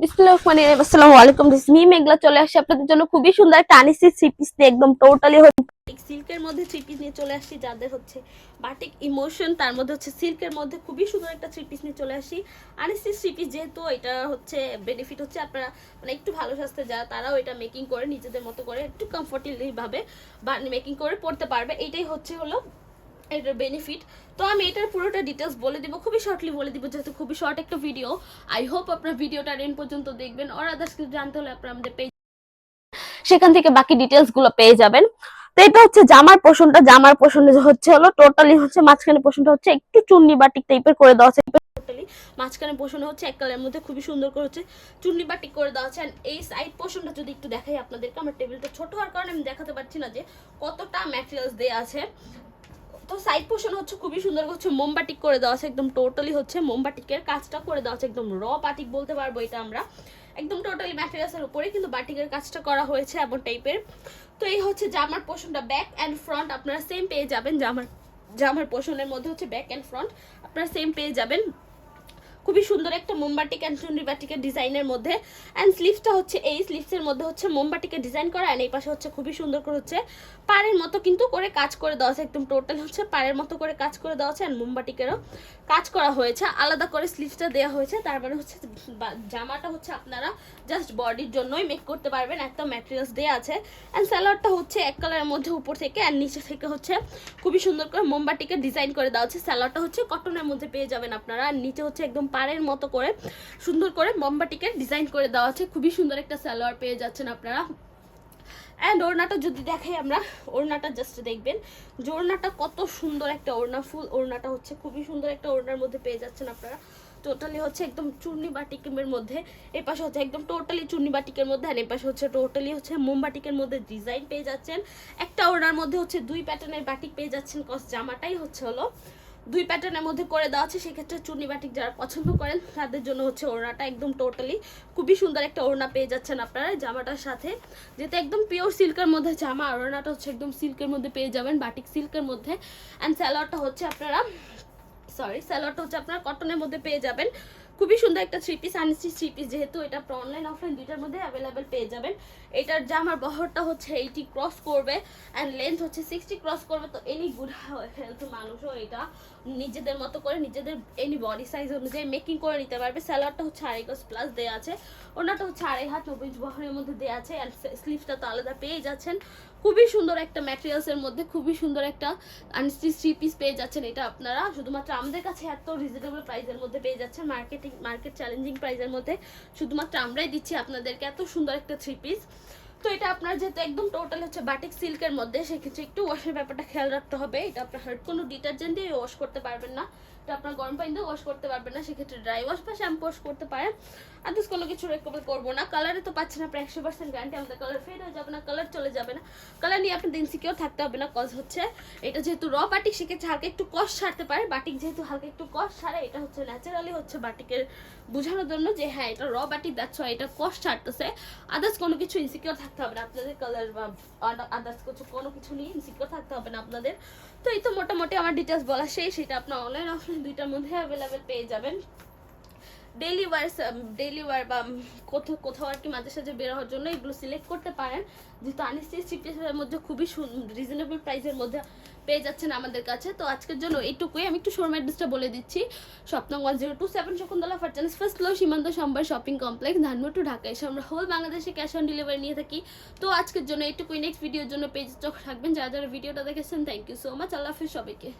আসসালামু আলাইকুম। This me মেঘলা চলে আসছে আপনাদের জন্য খুবই সুন্দর একটা আনিসি থ্রি পিস নিয়ে, একদম টোটালি সিল্কের মধ্যে থ্রি পিস নিয়ে চলে আসছি। যাদের হচ্ছে বাটিক ইমোশন, তার মধ্যে হচ্ছে সিল্কের মধ্যে খুবই সুন্দর একটা থ্রি পিস নিয়ে চলে আসি। আনিসি থ্রি পিস যেহেতু এটা হচ্ছে বেনিফিট হচ্ছে আপনারা মানে একটু ভালো স্বাস্থ্যে যারা তারাও এটা মেকিং করে নিজেদের মতো করে একটু কমফোর্টেবলি ভাবে বা মেকিং করে পড়তে পারবে। এটাই হলো এটার বেনিফিট। তো আমি এটার পুরোটা ডিটেলস বলে দিব, খুবই শর্টলি বলে দিব যেহেতু খুবই শর্ট একটা ভিডিও। আই হোপ আপনার ভিডিওটা এন্ড পর্যন্ত দেখবেন। আর আদার্স কিছু জানতে হলে আপনারা আমাদের পেজ সেখান থেকে বাকি ডিটেলস গুলো পেয়ে যাবেন। তো এটা হচ্ছে জামার পোষণে হচ্ছে হলো টোটালি হচ্ছে মাঝখানে পোষণটা হচ্ছে একটু চুন্নি বাটিক টাইপের করে দেওয়া আছে। টোটালি মাঝখানে পোষণে হচ্ছে এক কালারের মধ্যে খুবই সুন্দর করে হচ্ছে চুন্নি বাটিক করে দেওয়া আছে। এই সাইড পোষণটা যদি একটু দেখাই আপনাদেরকে, আমার টেবিলটা ছোট হওয়ার কারণে আমি দেখাতে পারছি না যে কতটা ম্যাটেরিয়ালস দেওয়া আছে। তো সাইড পোর্শন হচ্ছে খুবই সুন্দর হচ্ছে মোমবাটিক করে দেওয়া আছে, একদম টোটালি হচ্ছে মোমবাটিকের কাজটা করে দেওয়া আছে, একদম র বাটিক বলতে পারবো এটা আমরা। একদম টোটালি ম্যাটেরিয়ালসের উপরে কিন্তু বাটিকের কাজটা করা হয়েছে এমন টাইপের। তো এই হচ্ছে জামার পোর্শনটা, ব্যাক অ্যান্ড ফ্রন্ট আপনারা সেম পেয়ে যাবেন। জামার পোর্শনের মধ্যে হচ্ছে ব্যাক অ্যান্ড ফ্রন্ট আপনারা সেম পেয়ে যাবেন। খুবই সুন্দর একটা মোমবাটিক অ্যান্ড চুনরি বাটিকের ডিজাইনের মধ্যে। অ্যান্ড স্লিভসটা হচ্ছে এই স্লিভসের মধ্যে হচ্ছে মোমবাটিকের ডিজাইন করা। অ্যান্ড এই পাশে হচ্ছে খুবই সুন্দর করে হচ্ছে পাড়ের মতো কিন্তু করে কাজ করে দেওয়া আছে, একদম টোটাল হচ্ছে পাড়ের মতো করে কাজ করে দেওয়া আছে। অ্যান্ড মোমবাটিকেরও কাজ করা হয়েছে, আলাদা করে স্লিভসটা দেওয়া হয়েছে। তার মানে হচ্ছে জামাটা হচ্ছে আপনারা জাস্ট বডির জন্যই মেক করতে পারবেন, একটা ম্যাটেরিয়ালস দেওয়া আছে। অ্যান্ড সালোয়ারটা হচ্ছে এক কালারের মধ্যে উপর থেকে অ্যান্ড নিচে থেকে হচ্ছে খুবই সুন্দর করে মোমবাটিকের ডিজাইন করে দেওয়া হচ্ছে। সালোয়ারটা হচ্ছে কটনের মধ্যে পেয়ে যাবেন আপনারা। আর নিচে হচ্ছে একদম পাড়ের মতো করে সুন্দর করে মোমবাটিকের ডিজাইন করে দেওয়া আছে, খুবই সুন্দর একটা সালোয়ার পেয়ে যাচ্ছেন আপনারা। অ্যান্ড ওড়নাটা যদি দেখাই আমরা, ওড়নাটা জাস্ট দেখবেন যে ওড়নাটা কত সুন্দর একটা ওড়না, ফুল ওড়নাটা হচ্ছে খুবই সুন্দর একটা ওড়নার মধ্যে পেয়ে যাচ্ছেন আপনারা। টোটালি হচ্ছে একদম চুন্নি বাটিকের মধ্যে, এই পাশে হচ্ছে একদম টোটালি চুন্নি বাটিকের মধ্যে, আর এই পাশে হচ্ছে টোটালি হচ্ছে মোমবাটিকের মধ্যে ডিজাইন পেয়ে যাচ্ছেন। একটা ওড়নার মধ্যে হচ্ছে দুই প্যাটার্নের বাটিক পেয়ে যাচ্ছেন, কস জামাটাই হলো দুই প্যাটার্নের মধ্যে করে দেওয়া আছে। সেক্ষেত্রে চুন্নি বাটিক যারা পছন্দ করেন তাদের জন্য হচ্ছে ওড়নাটা একদম টোটালি খুবই সুন্দর একটা ওড়না পেয়ে যাচ্ছেন আপনারা জামাটার সাথে, যেটা একদম পিওর সিল্কের মধ্যে জামা। আর ওড়নাটা হচ্ছে একদম সিল্কের মধ্যে পেয়ে যাবেন, বাটিক সিল্কের মধ্যে। অ্যান্ড সালোয়ারটা হচ্ছে আপনারা সালোয়ারটা হচ্ছে আপনারা কটনের মধ্যে পেয়ে যাবেন। খুবই সুন্দর একটা থ্রি পিস, আনছি থ্রি পিস যেহেতু এটা অনলাইন অফলাইন দুইটার মধ্যে অ্যাভেলেবেল পেয়ে যাবেন। এটার জামার বহরটা হচ্ছে 80 ক্রস করবে অ্যান্ড লেন্থ হচ্ছে 60 ক্রস করবে। তো এনি গুড হেলথ মানুষও এটা নিজেদের মতো করে নিজেদের এনি বডি সাইজ অনুযায়ী মেকিং করে নিতে পারবে। সালোয়ারটা হচ্ছে 2.5 গজ প্লাস দেওয়া আছে, ওনাটা হচ্ছে 2.5 হাত 90 ইঞ্চ বহরের মধ্যে দেওয়া আছে। অ্যান্ড স্লিভসটা তো আলাদা পেয়ে যাচ্ছেন। খুবই সুন্দর একটা ম্যাটেরিয়ালসের মধ্যে খুবই সুন্দর একটা আনস্টিচ থ্রি পিস পেয়ে যাচ্ছেন। এটা আপনারা শুধুমাত্র আমাদের কাছে এত রিজনেবল প্রাইসের মধ্যে পেয়ে যাচ্ছেন, মার্কেট চ্যালেঞ্জিং প্রাইসের মধ্যে শুধুমাত্র আমরাই দিচ্ছি আপনাদেরকে এত সুন্দর একটা থ্রি পিস। তো এটা আপনার যেহেতু একদম টোটাল হচ্ছে বাটিক সিল্কের মধ্যে, সেক্ষেত্রে একটু ওয়াশের ব্যাপারটা খেয়াল রাখতে হবে। এটা আপনার হার্ড কোনো ডিটারজেন্ট দিয়ে ওয়াশ করতে পারবেন না, এটা আপনার গরম পানি দিয়ে ওয়াশ করতে পারবেন না, সেক্ষেত্রে ড্রাই ওয়াশ বা শ্যাম্পু ওয়াশ করতে পারেন। আদার্স কোনো কিছু রেকমেন্ড করবো না। কালারে তো পাচ্ছেন আপনার 100% গ্যারান্টি, আমাদের কালার ফেড হয়ে যাবে না, কালার চলে যাবে না, কালার নিয়ে আপনার ইনসিকিউর থাকতে হবে না। কজ হচ্ছে এটা যেহেতু র বাটিক, সেক্ষেত্রে হালকা একটু কষ্ট ছাড়তে পারে। বাটিক যেহেতু হালকা একটু কষ্ট ছাড়ে, এটা হচ্ছে ন্যাচারালি হচ্ছে বাটিকের বোঝানোর জন্য যে হ্যাঁ এটা র বাটিক, দ্যাটস ওয়াই এটা কষ্ট ছাড়তেছে। আদার্স কোনো কিছু ইনসিকিউর থাকতে হবে না আপনাদের, কালার বা আদার্স কোনো কিছু নিয়ে ইনসিকিউর থাকতে হবে না আপনাদের। তো এই তো মোটামুটি আমার ডিটেলস বলা শেষ। সেটা আপনার অনলাইন অফলাইন দুইটার মধ্যে অ্যাভেলেবেল পেয়ে যাবেন। ডেইলি ওয়ার বা কোথাও আর কি মাঝে সাঝে বের হওয়ার জন্য এগুলো সিলেক্ট করতে পারেন, যেহেতু আনিসি থ্রি পিসের মধ্যে খুবই রিজনেবল প্রাইসের মধ্যে পেয়ে যাচ্ছেন আমাদের কাছে। তো আজকের জন্য এইটুকুই। আমি একটু শোরুম অ্যাড্রেসটা বলে দিচ্ছি। স্বপ্ন 1027 Shakuntala ফার্চান্স first floor, Shimanto Shambhar shopping complex, Dhanmondi two Dhaka. এসে আমরা হোল বাংলাদেশে ক্যাশ অন ডেলিভারি নিয়ে থাকি। তো আজকের জন্য এইটুকুই। নেক্সট ভিডিওর জন্য পেজ চোখ থাকবেন। যারা যারা ভিডিওটা দেখেছেন থ্যাংক ইউ সো মাচ। আল্লাহ হাফিজ সবাইকে।